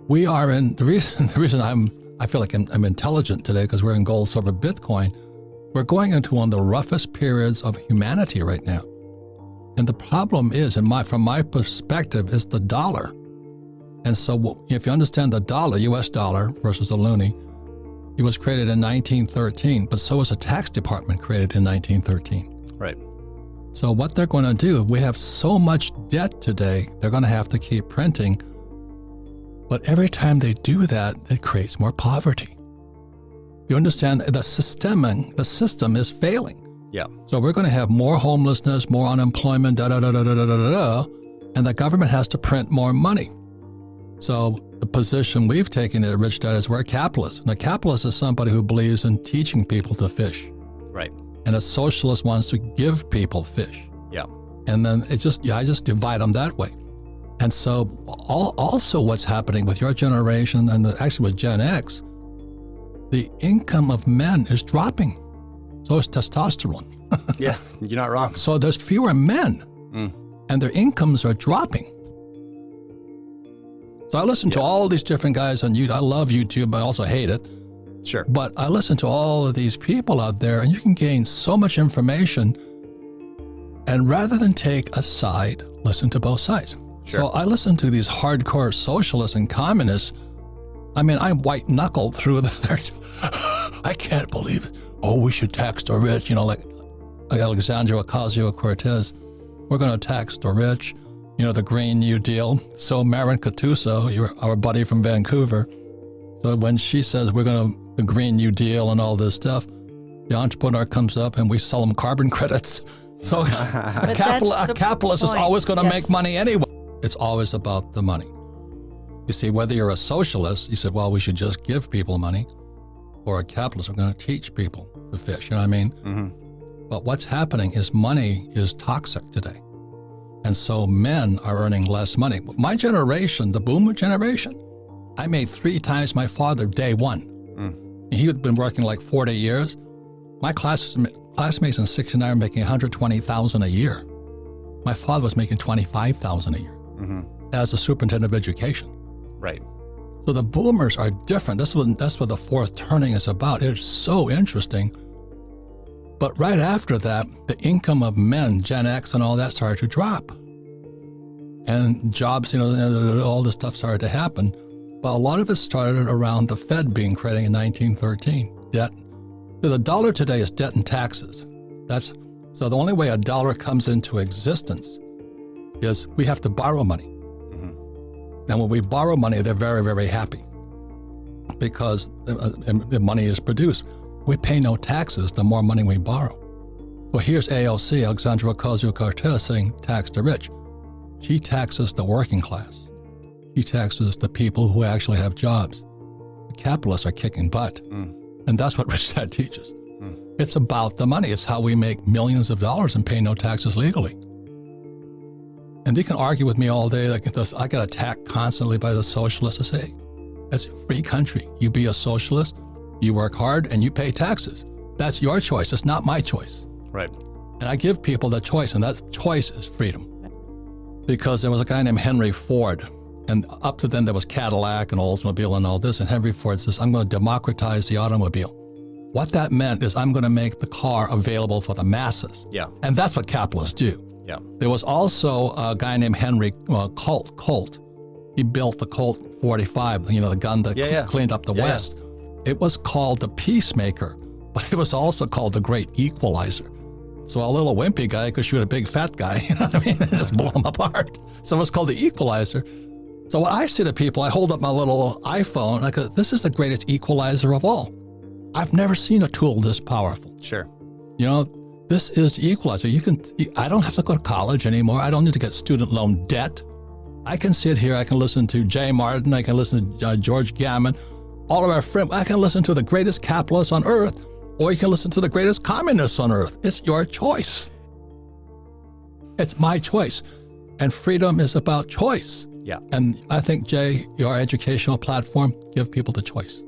We are in the reason I feel like I'm intelligent today because we're in gold, silver, Bitcoin. We're going into one of the roughest periods of humanity right now. And the problem is, from my perspective, is the dollar. And so if you understand the dollar, US dollar versus the loonie, it was created in 1913, but so was a tax department created in 1913. Right. So what they're going to do, we have so much debt today, they're going to have to keep printing. But every time they do that, it creates more poverty. You understand the system is failing. Yeah. So we're going to have more homelessness, more unemployment, and the government has to print more money. So the position we've taken at Rich Dad is we're capitalists. And a capitalist is somebody who believes in teaching people to fish. Right. And a socialist wants to give people fish. Yeah. And then I just divide them that way. And so also what's happening with your generation and actually with Gen X, the income of men is dropping. So is testosterone. Yeah, you're not wrong. So there's fewer men and their incomes are dropping. So I listen to all these different guys on YouTube. I love YouTube. I also hate it. Sure. But I listen to all of these people out there and you can gain so much information. And rather than take a side, listen to both sides. Sure. So I listen to these hardcore socialists and communists. I mean, I'm white knuckled through I can't believe it. Oh, we should tax the rich, like Alexandria Ocasio-Cortez. We're going to tax the rich, the Green New Deal. So Marin Cattuso, our buddy from Vancouver, so when she says the Green New Deal and all this stuff, the entrepreneur comes up and we sell them carbon credits. So a capitalist is always going to make money anyway. It's always about the money. You see, whether you're a socialist, you said, well, we should just give people money, or a capitalist, we're going to teach people to fish, you know what I mean? Mm-hmm. But what's happening is money is toxic today. And so men are earning less money. My generation, the boomer generation, I made 3 times my father day one. He had been working like 40 years. My classmates in 69 are making $120,000 a year. My father was making $25,000 a year as a superintendent of education. Right. So the boomers are different. That's what the fourth turning is about. It's so interesting. But right after that, the income of men, Gen X and all that started to drop. And jobs, all this stuff started to happen. But a lot of it started around the Fed being created in 1913. Debt. The dollar today is debt and taxes. So the only way a dollar comes into existence is we have to borrow money. And when we borrow money, they're very, very happy because the money is produced. We pay no taxes the more money we borrow. Well, here's AOC, Alexandria Ocasio-Cortez, saying tax the rich. She taxes the working class. She taxes the people who actually have jobs. The capitalists are kicking butt. And that's what Rich Dad teaches. It's about the money. It's how we make millions of dollars and pay no taxes legally. And they can argue with me all day. I get attacked constantly by the socialists. I say, that's a free country. You be a socialist, you work hard, and you pay taxes. That's your choice. It's not my choice. Right. And I give people the choice, and that choice is freedom. Because there was a guy named Henry Ford, and up to then there was Cadillac and Oldsmobile and all this, and Henry Ford says, I'm going to democratize the automobile. What that meant is I'm going to make the car available for the masses. Yeah. And that's what capitalists do. Yeah. There was also a guy named Henry Colt. He built the Colt 45, the gun that cleaned up the West. It was called the Peacemaker, but it was also called the Great Equalizer. So a little wimpy guy could shoot a big fat guy, you know what I mean? Just blow him apart. So it was called the Equalizer. So what I say to people, I hold up my little iPhone, and I go, this is the greatest equalizer of all. I've never seen a tool this powerful. Sure. This is the equalizer. I don't have to go to college anymore. I don't need to get student loan debt. I can sit here. I can listen to Jay Martin. I can listen to George Gammon. All of our friends. I can listen to the greatest capitalists on earth, or you can listen to the greatest communists on earth. It's your choice. It's my choice. And freedom is about choice. Yeah. And I think, Jay, your educational platform, give people the choice.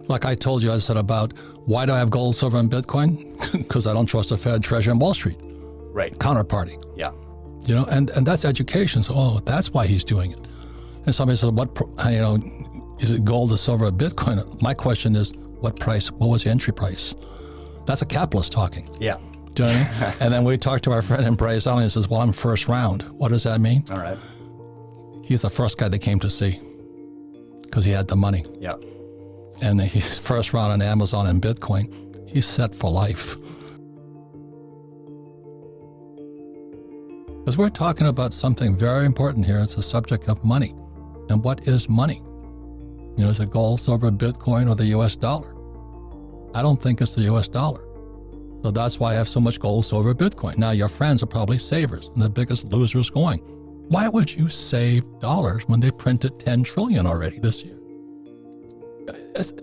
Like I told you, I said about why do I have gold, silver, and Bitcoin? Because I don't trust the Fed, Treasury, and Wall Street. Right. Counterparty. Yeah. You know, and that's education. So, oh, that's why he's doing it. And somebody says, is it gold, or silver, or Bitcoin? My question is, what price? What was the entry price? That's a capitalist talking. Yeah. Do you know what I mean? And then we talked to our friend in Brazil, and he says, well, I'm first round. What does that mean? All right. He's the first guy they came to see because he had the money. Yeah. And he's first round on Amazon and Bitcoin. He's set for life. Because we're talking about something very important here. It's the subject of money. And what is money? You know, is it gold, silver, Bitcoin, or the US dollar? I don't think it's the US dollar. So that's why I have so much gold, silver, Bitcoin. Now, your friends are probably savers and the biggest losers going. Why would you save dollars when they printed 10 trillion already this year?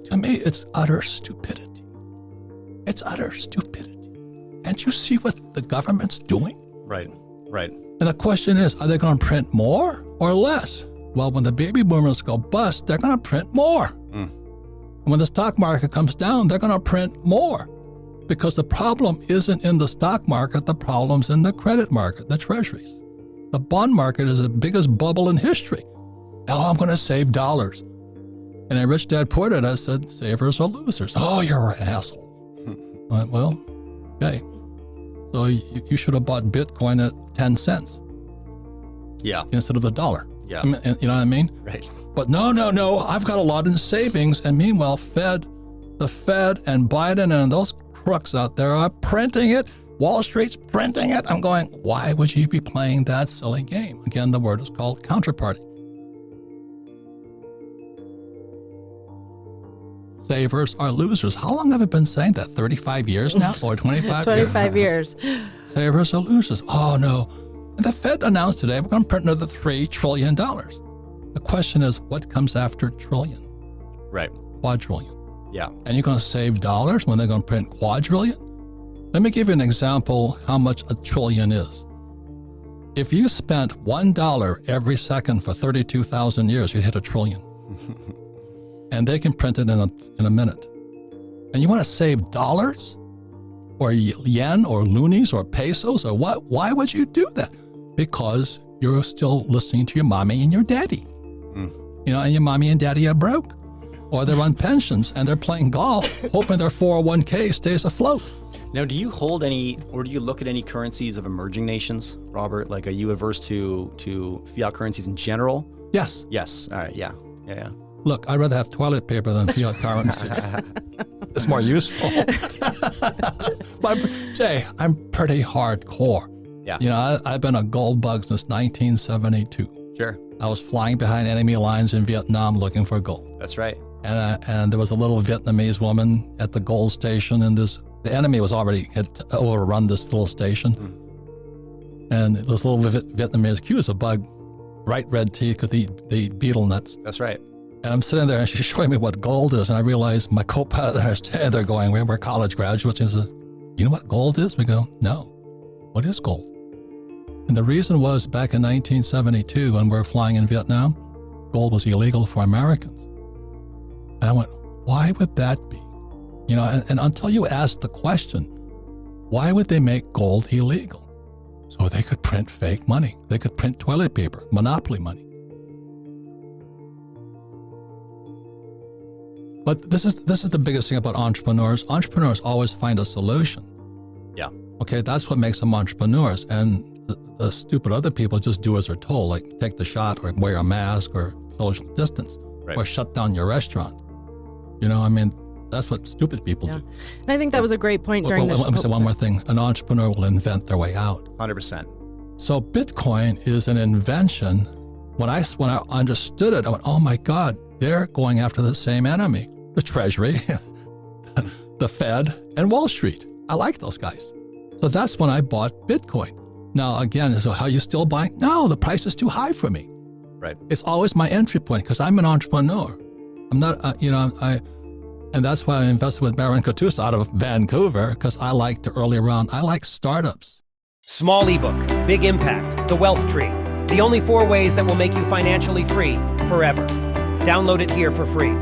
To me, it's utter stupidity. It's utter stupidity. Can't you see what the government's doing? Right. Right. And the question is, are they going to print more or less? Well, when the baby boomers go bust, they're going to print more. And when the stock market comes down, they're going to print more. Because the problem isn't in the stock market, the problem's in the credit market, the treasuries. The bond market is the biggest bubble in history. Oh, I'm going to save dollars. And then Rich Dad Poor Dad said, savers are losers. Oh, you're an asshole. I went, well, okay. So you should have bought Bitcoin at 10 cents. Yeah. Instead of $1. Yeah. I mean, you know what I mean? Right. But no, I've got a lot in savings. And meanwhile, the Fed and Biden and those crooks out there are printing it. Wall Street's printing it. I'm going, why would you be playing that silly game? Again, the word is called counterparty. Savers are losers. How long have I been saying that? 35 years now? Or 25 25 years. Savers are losers. Oh, no. And the Fed announced today we're going to print another $3 trillion. The question is, what comes after trillion? Right. Quadrillion. Yeah. And you're going to save dollars when they're going to print quadrillion? Let me give you an example how much a trillion is. If you spent $1 every second for 32,000 years, you'd hit a trillion. And they can print it in a minute. And you want to save dollars? Or yen or loonies or pesos or what? Why would you do that? Because you're still listening to your mommy and your daddy. You know, and your mommy and daddy are broke. Or they're on pensions and they're playing golf, hoping their 401k stays afloat. Now, do you hold any, or do you look at any currencies of emerging nations, Robert? Like, are you averse to fiat currencies in general? Yes. Yes. All right. Yeah. Yeah. Look, I'd rather have toilet paper than fiat currency. It's more useful. But Jay, I'm pretty hardcore. Yeah. You know, I've been a gold bug since 1972. Sure. I was flying behind enemy lines in Vietnam looking for gold. That's right. And there was a little Vietnamese woman at the gold station, and the enemy had overrun this little station. And this little Vietnamese, cute as a bug, bright red teeth, could eat beetle nuts. That's right. And I'm sitting there, and she's showing me what gold is, and I realized my co-pilot and I are standing there going, we're college graduates. And he says, you know what gold is? We go, no. What is gold? And the reason was back in 1972, when we were flying in Vietnam, gold was illegal for Americans. And I went, why would that be? You know, and until you ask the question, why would they make gold illegal? So they could print fake money. They could print toilet paper, monopoly money. But this is the biggest thing about entrepreneurs. Entrepreneurs always find a solution. Yeah. Okay, that's what makes them entrepreneurs. And the stupid other people just do as they're told, like take the shot or wear a mask or social distance, right, or shut down your restaurant. You know, I mean, that's what stupid people do. And I think that was a great point during this. Let me say one more thing. An entrepreneur will invent their way out. 100%. So Bitcoin is an invention. When I understood it, I went, oh my God, they're going after the same enemy. The Treasury, the Fed, and Wall Street. I like those guys. So that's when I bought Bitcoin. Now, again, so how you still buying? No, the price is too high for me. Right. It's always my entry point because I'm an entrepreneur. I'm not, and that's why I invested with Marin Katusa out of Vancouver, because I like the early round. I like startups. Small ebook, big impact, The Wealth Tree. The only 4 ways that will make you financially free forever. Download it here for free.